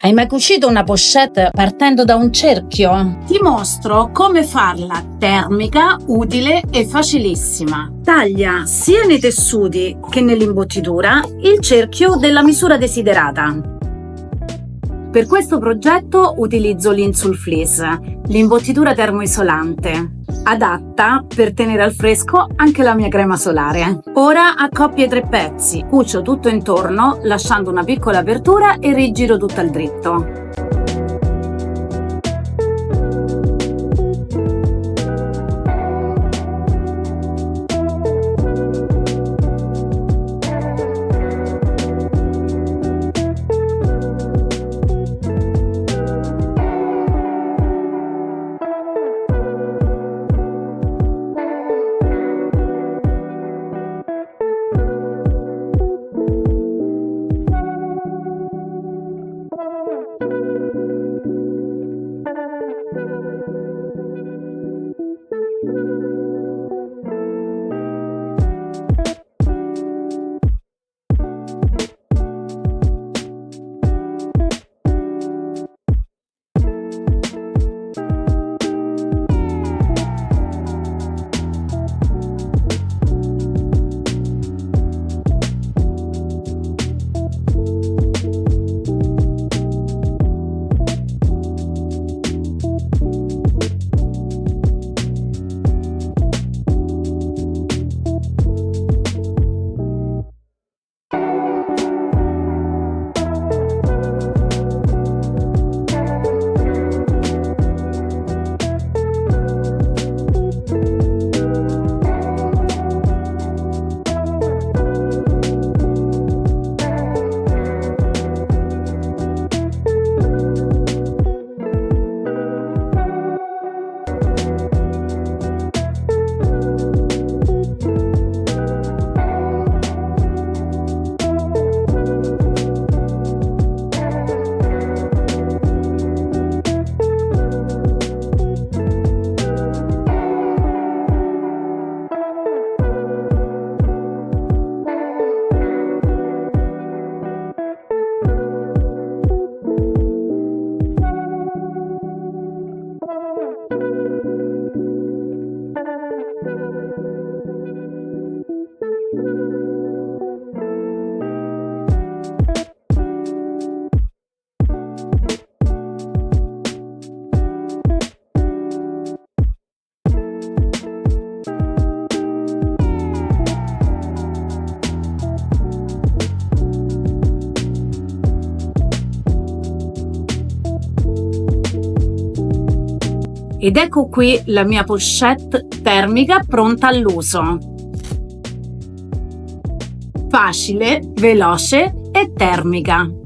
Hai mai cucito una pochette partendo da un cerchio? Ti mostro come farla termica, utile e facilissima. Taglia sia nei tessuti che nell'imbottitura il cerchio della misura desiderata. Per questo progetto utilizzo l'Insul-Fleece, l'imbottitura termoisolante, adatta per tenere al fresco anche la mia crema solare. Ora accoppio i 3 pezzi, cucio tutto intorno lasciando una piccola apertura e rigiro tutto al dritto. Ed ecco qui la mia pochette termica pronta all'uso. Facile, veloce e termica.